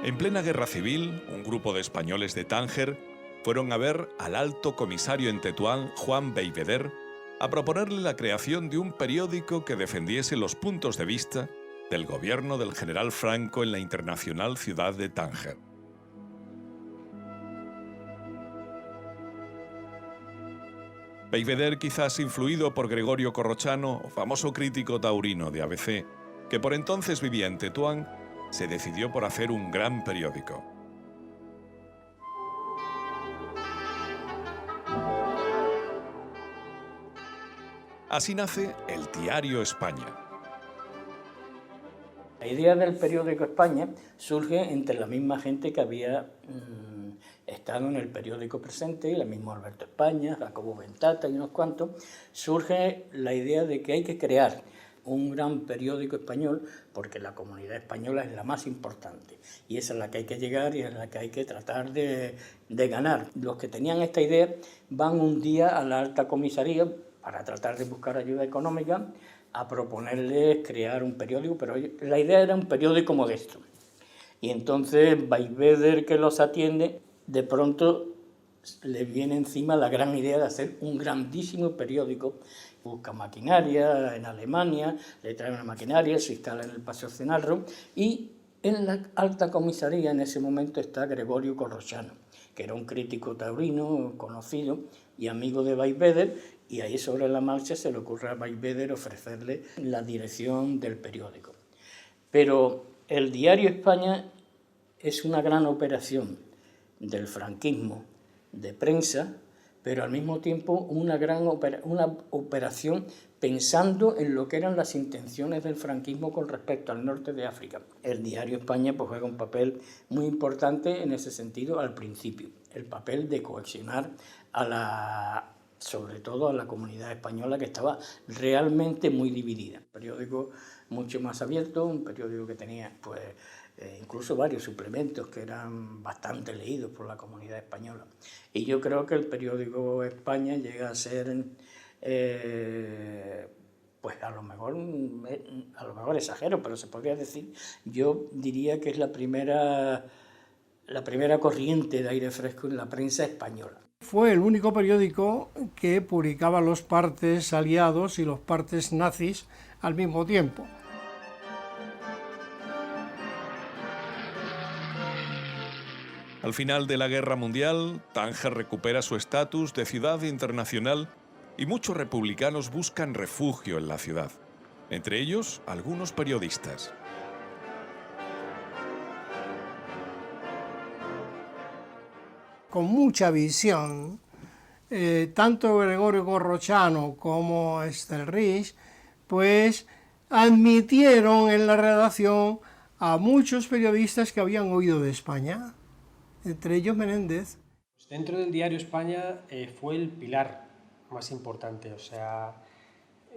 En plena guerra civil, un grupo de españoles de Tánger fueron a ver al alto comisario en Tetuán, Juan Bellveder, a proponerle la creación de un periódico que defendiese los puntos de vista del gobierno del general Franco en la internacional ciudad de Tánger. Bellveder, quizás influido por Gregorio Corrochano, famoso crítico taurino de ABC, que por entonces vivía en Tetuán, se decidió por hacer un gran periódico. Así nace el Diario España. La idea del periódico España surge entre la misma gente que había estado en el periódico Presente, el mismo Alberto España, Jacobo Ventata y unos cuantos. Surge la idea de que hay que crear un gran periódico español porque la comunidad española es la más importante y esa es la que hay que llegar y es la que hay que tratar de ganar. Los que tenían esta idea van un día a la alta comisaría para tratar de buscar ayuda económica, a proponerles crear un periódico, pero la idea era un periódico modesto. Y entonces Bellveder, que los atiende, de pronto le viene encima la gran idea de hacer un grandísimo periódico. Busca maquinaria en Alemania, le trae una maquinaria, se instala en el Paseo Cenarro y en la alta comisaría en ese momento está Gregorio Corrochano, que era un crítico taurino conocido y amigo de Bellveder, y ahí sobre la marcha se le ocurre a Bellveder ofrecerle la dirección del periódico. Pero el Diario España es una gran operación del franquismo de prensa, pero al mismo tiempo una operación pensando en lo que eran las intenciones del franquismo con respecto al norte de África. El Diario España pues, juega un papel muy importante en ese sentido al principio, el papel de cohesionar sobre todo a la comunidad española que estaba realmente muy dividida. Un periódico mucho más abierto, un periódico que tenía pues, incluso varios suplementos que eran bastante leídos por la comunidad española. Y yo creo que el periódico España llega a ser, pues a lo mejor exagero, pero se podría decir, yo diría que es la primera corriente de aire fresco en la prensa española. Fue el único periódico que publicaba los partes aliados y los partes nazis al mismo tiempo. Al final de la Guerra Mundial, Tánger recupera su estatus de ciudad internacional y muchos republicanos buscan refugio en la ciudad, entre ellos algunos periodistas. Con mucha visión, tanto Gregorio Corrochano como Estelrich, pues admitieron en la redacción a muchos periodistas que habían oído de España, entre ellos Menéndez. Dentro del Diario España fue el pilar más importante, o sea,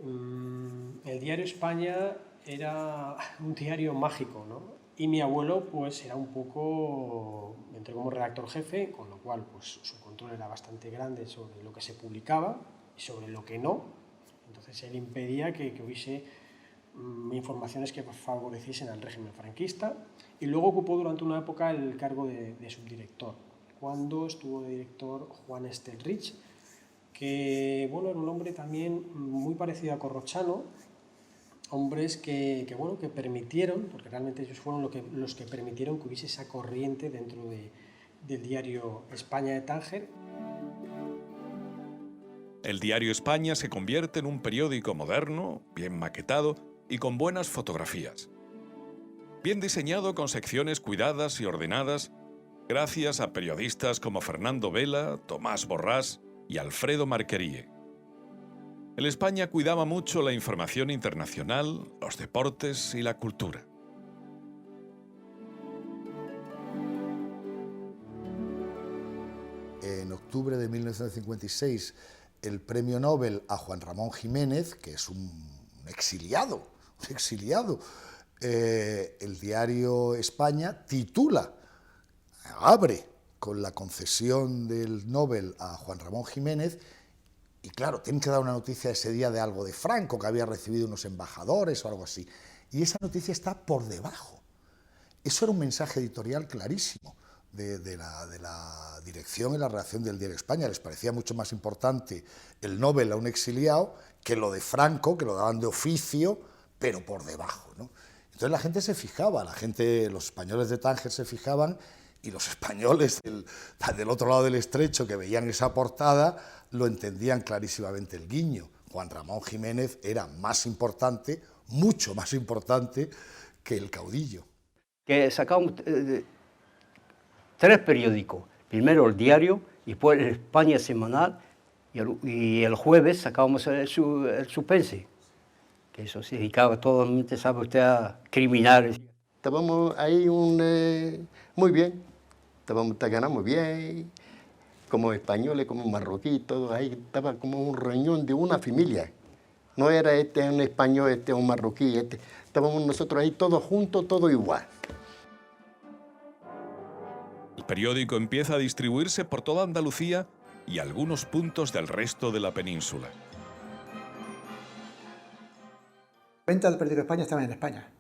el Diario España era un diario mágico, ¿no? Y mi abuelo pues era un poco, entré como redactor jefe, con lo cual pues su control era bastante grande sobre lo que se publicaba y sobre lo que no. Entonces él impedía que hubiese informaciones que favoreciesen al régimen franquista y luego ocupó durante una época el cargo de subdirector, cuando estuvo de director Juan Estelrich, que bueno, era un hombre también muy parecido a Corrochano, hombres que permitieron, porque realmente ellos fueron los que permitieron que hubiese esa corriente dentro del Diario España de Tánger. El Diario España se convierte en un periódico moderno, bien maquetado y con buenas fotografías. Bien diseñado con secciones cuidadas y ordenadas, gracias a periodistas como Fernando Vela, Tomás Borrás y Alfredo Marquerie. El España cuidaba mucho la información internacional, los deportes y la cultura. En octubre de 1956, el premio Nobel a Juan Ramón Jiménez, que es un exiliado, el Diario España titula, abre con la concesión del Nobel a Juan Ramón Jiménez. Y claro, tienen que dar una noticia ese día de algo de Franco, que había recibido unos embajadores o algo así. Y esa noticia está por debajo. Eso era un mensaje editorial clarísimo de la dirección y la redacción del Diario España. Les parecía mucho más importante el Nobel a un exiliado que lo de Franco, que lo daban de oficio, pero por debajo, ¿no? Entonces la gente se fijaba, los españoles de Tánger se fijaban, y los españoles del otro lado del estrecho que veían esa portada lo entendían clarísimamente el guiño. Juan Ramón Jiménez era más importante, mucho más importante que el caudillo. Que sacamos 3 periódicos, primero el Diario, y después el España Semanal, y el jueves sacábamos el Suspense, que eso se dedicaba todo el mundo, sabe usted, a criminales. Estábamos ahí muy bien, ganamos bien, como españoles, como marroquíes, todos ahí, estaba como un reunión de una familia. No era este un español, este un marroquí, estábamos nosotros ahí todos juntos, todo igual. El periódico empieza a distribuirse por toda Andalucía y algunos puntos del resto de la península. La venta del periódico España estaba en España.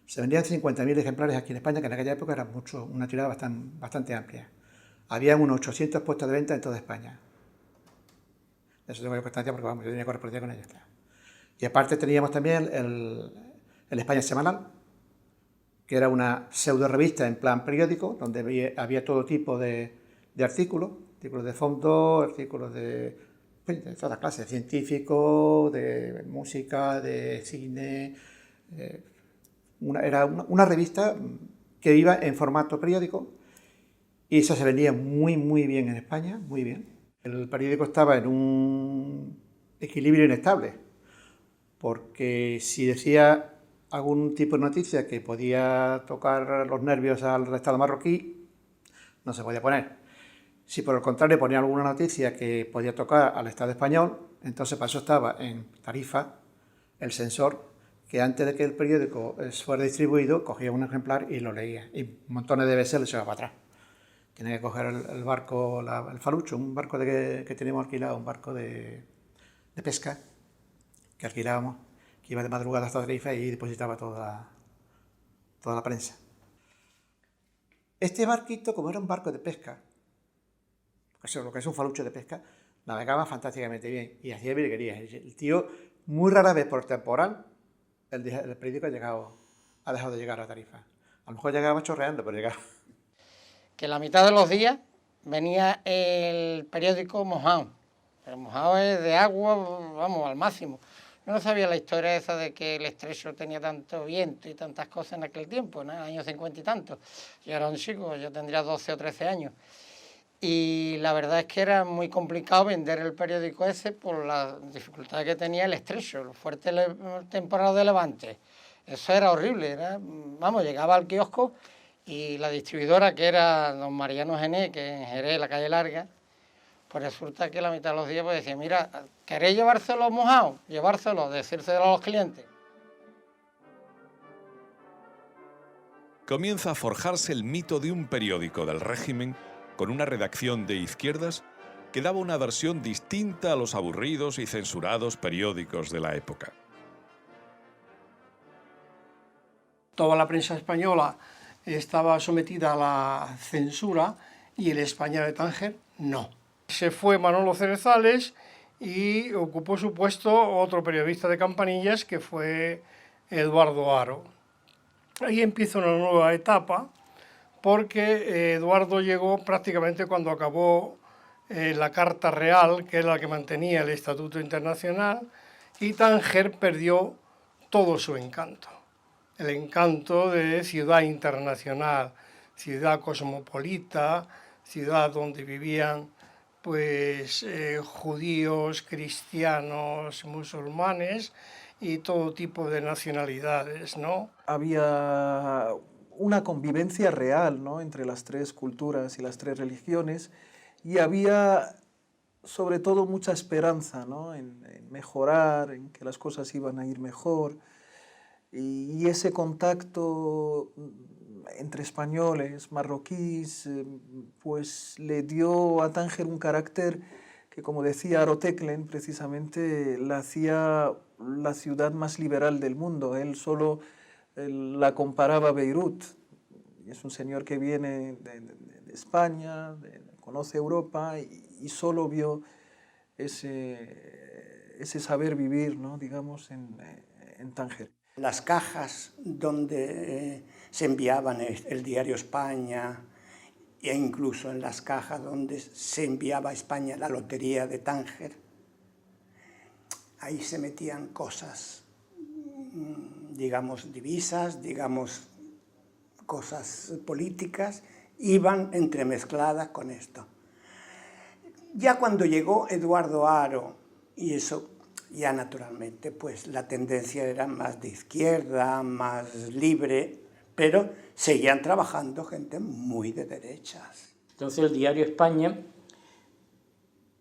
Se vendían 50.000 ejemplares aquí en España, que en aquella época era una tirada bastante amplia. Había unos 800 puestos de venta en toda España. De eso tengo yo constancia porque vamos, yo tenía correspondencia con ellos. Y aparte teníamos también el España Semanal, que era una pseudo revista en plan periódico, donde había todo tipo de artículos de fondo, artículos de todas clases, científicos, de música, de cine. Era una revista que iba en formato periódico y eso se vendía muy bien en España, muy bien. El periódico estaba en un equilibrio inestable, porque si decía algún tipo de noticia que podía tocar los nervios al Estado marroquí, no se podía poner. Si por el contrario ponía alguna noticia que podía tocar al Estado español, entonces para eso estaba en Tarifa el censor, que antes de que el periódico fuera distribuido, cogía un ejemplar y lo leía. Y montones de veces le echaba para atrás. Tenía que coger el barco, el falucho, un barco que teníamos alquilado, un barco de pesca, que alquilábamos, que iba de madrugada hasta Tarifa y depositaba toda la prensa. Este barquito, como era un barco de pesca, lo que es un falucho de pesca, navegaba fantásticamente bien y hacía virguerías. El tío, muy rara vez por temporal, el periódico ha dejado de llegar a Tarifa. A lo mejor llegaba chorreando, pero llegaba. Que la mitad de los días venía el periódico mojado. El mojado es de agua, vamos, al máximo. Yo no sabía la historia esa de que el estrecho tenía tanto viento y tantas cosas en aquel tiempo, ¿no? Años 50 y tantos. Yo era un chico, yo tendría 12 o 13 años. Y la verdad es que era muy complicado vender el periódico ese por la dificultad que tenía el estrecho, el fuerte temporal de levante. Eso era horrible, vamos, llegaba al kiosco y la distribuidora, que era don Mariano Gené, que en Jerez, la calle Larga, pues resulta que la mitad de los días pues decía, mira, ¿queréis llevárselo mojado? Llevárselo, decírselo a los clientes. Comienza a forjarse el mito de un periódico del régimen con una redacción de izquierdas que daba una versión distinta a los aburridos y censurados periódicos de la época. Toda la prensa española estaba sometida a la censura y el España de Tánger no. Se fue Manolo Cerezales y ocupó su puesto otro periodista de Campanillas, que fue Eduardo Haro. Ahí empieza una nueva etapa, porque Eduardo llegó prácticamente cuando acabó la Carta Real, que era la que mantenía el Estatuto Internacional, y Tánger perdió todo su encanto. El encanto de ciudad internacional, ciudad cosmopolita, ciudad donde vivían pues judíos, cristianos, musulmanes y todo tipo de nacionalidades, ¿no? Había una convivencia real, ¿no?, entre las 3 culturas y las 3 religiones, y había sobre todo mucha esperanza, ¿no?, en mejorar, en que las cosas iban a ir mejor, y ese contacto entre españoles, marroquíes, pues le dio a Tánger un carácter que, como decía Aroteclen, precisamente la hacía la ciudad más liberal del mundo. Él solo la comparaba a Beirut. Y es un señor que viene de España, conoce Europa y solo vio ese saber vivir, ¿no? Digamos, en Tánger. Las cajas donde se enviaban el diario España, e incluso en las cajas donde se enviaba a España la lotería de Tánger, ahí se metían cosas, digamos, divisas, digamos, cosas políticas, iban entremezcladas con esto. Ya cuando llegó Eduardo Haro, y eso ya naturalmente, pues la tendencia era más de izquierda, más libre, pero seguían trabajando gente muy de derechas. Entonces el diario España,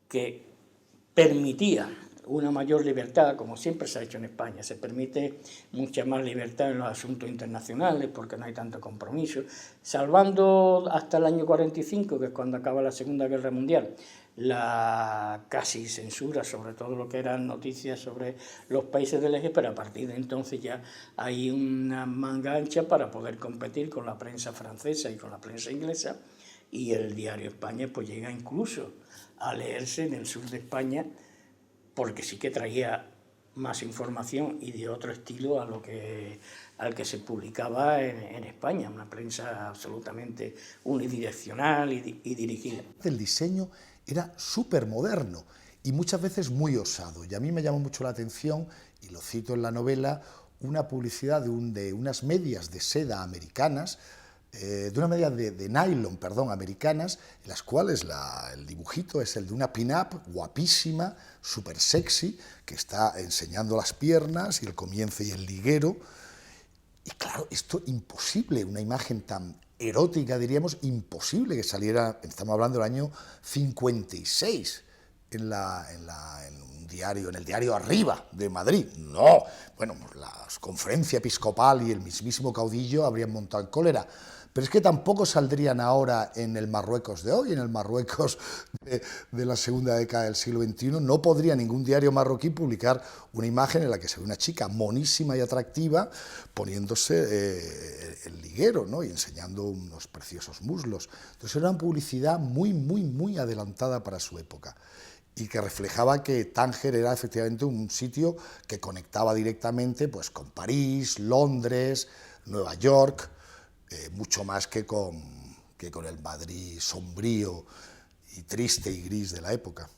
que permitía una mayor libertad, como siempre se ha hecho en España, se permite mucha más libertad en los asuntos internacionales porque no hay tanto compromiso, salvando hasta el año 45, que es cuando acaba la Segunda Guerra Mundial, la casi censura sobre todo lo que eran noticias sobre los países del eje, pero a partir de entonces ya hay una manga ancha para poder competir con la prensa francesa y con la prensa inglesa, y el diario España pues llega incluso a leerse en el sur de España, porque sí que traía más información y de otro estilo al que se publicaba en España, una prensa absolutamente unidireccional y dirigida. El diseño era súper moderno y muchas veces muy osado, y a mí me llamó mucho la atención, y lo cito en la novela, una publicidad de unas medias de seda americanas, de una media de nylon, perdón, americanas, en las cuales el dibujito es el de una pin-up guapísima, súper sexy, que está enseñando las piernas y el comienzo y el liguero. Y claro, esto imposible, una imagen tan erótica, diríamos, imposible que saliera, estamos hablando del año 56, en el diario Arriba de Madrid. No, bueno, la conferencia episcopal y el mismísimo caudillo habrían montado en cólera. Pero es que tampoco saldrían ahora en el Marruecos de hoy, en el Marruecos de la segunda década del siglo XXI. No podría ningún diario marroquí publicar una imagen en la que se ve una chica monísima y atractiva poniéndose el liguero, ¿no? Y enseñando unos preciosos muslos. Entonces era una publicidad muy, muy, muy adelantada para su época, y que reflejaba que Tánger era efectivamente un sitio que conectaba directamente pues, con París, Londres, Nueva York, mucho más que con el Madrid sombrío y triste y gris de la época.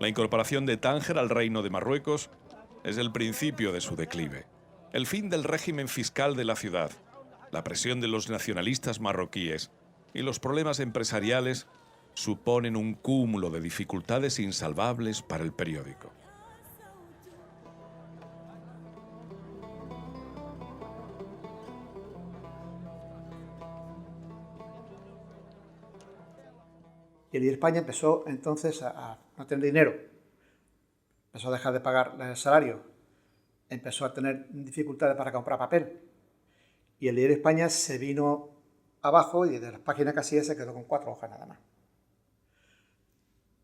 La incorporación de Tánger al Reino de Marruecos es el principio de su declive, el fin del régimen fiscal de la ciudad, la presión de los nacionalistas marroquíes y los problemas empresariales suponen un cúmulo de dificultades insalvables para el periódico. Y el diario España empezó entonces a no tener dinero, empezó a dejar de pagar el salario, empezó a tener dificultades para comprar papel. Y el diario España se vino abajo y de las páginas que hacía se quedó con 4 hojas nada más.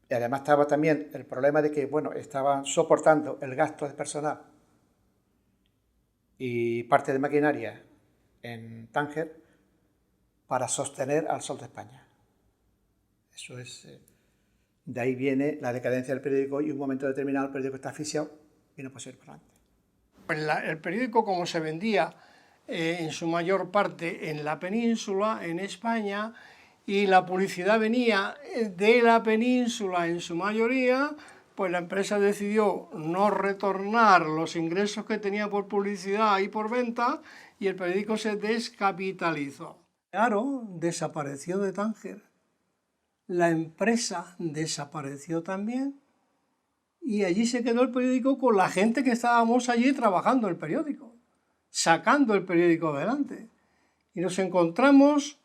Y además estaba también el problema de que, bueno, estaban soportando el gasto de personal y parte de maquinaria en Tánger para sostener al Sol de España. Eso es, de ahí viene la decadencia del periódico, y un momento determinado el periódico está asfixiado y no puede seguir por adelante. Pues el periódico, como se vendía en su mayor parte en la península, en España, y la publicidad venía de la península en su mayoría, pues la empresa decidió no retornar los ingresos que tenía por publicidad y por venta, y el periódico se descapitalizó. Claro, desapareció de Tánger. La empresa desapareció también, y allí se quedó el periódico con la gente que estábamos allí trabajando el periódico, sacando el periódico adelante. Y nos encontramos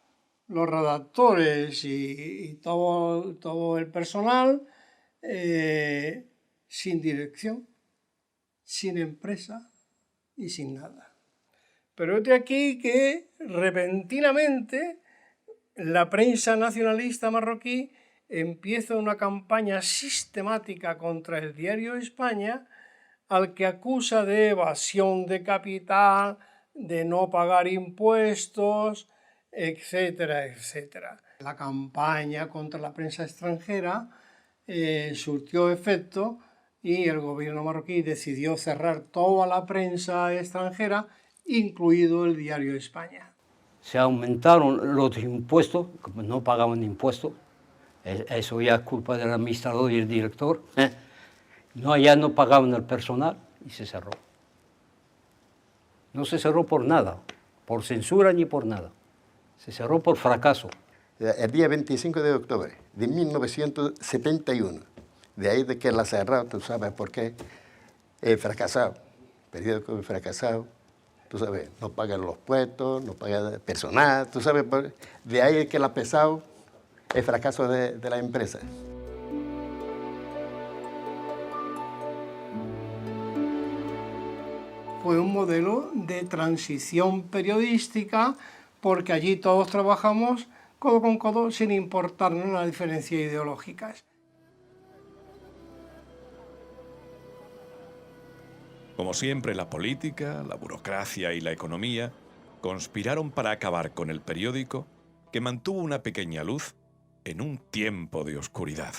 los redactores y todo el personal sin dirección, sin empresa y sin nada. Pero es de aquí que repentinamente la prensa nacionalista marroquí empieza una campaña sistemática contra el diario España, al que acusa de evasión de capital, de no pagar impuestos, etcétera, etcétera. La campaña contra la prensa extranjera surtió efecto y el gobierno marroquí decidió cerrar toda la prensa extranjera, incluido el diario España. Se aumentaron los impuestos, como no pagaban impuestos, eso ya es culpa del administrador y el director. No, ya no pagaban el personal y se cerró. No se cerró por nada, por censura ni por nada. Se cerró por fracaso. El día 25 de octubre de 1971, de ahí de que la cerraron, tú sabes por qué, fracasado, periódico fracasado, tú sabes, no pagan los puestos, no pagan el personal, tú sabes, de ahí que la pesado, el fracaso de la empresa. Fue un modelo de transición periodística porque allí todos trabajamos codo con codo sin importarnos las diferencias ideológicas. Como siempre, la política, la burocracia y la economía conspiraron para acabar con el periódico que mantuvo una pequeña luz en un tiempo de oscuridad.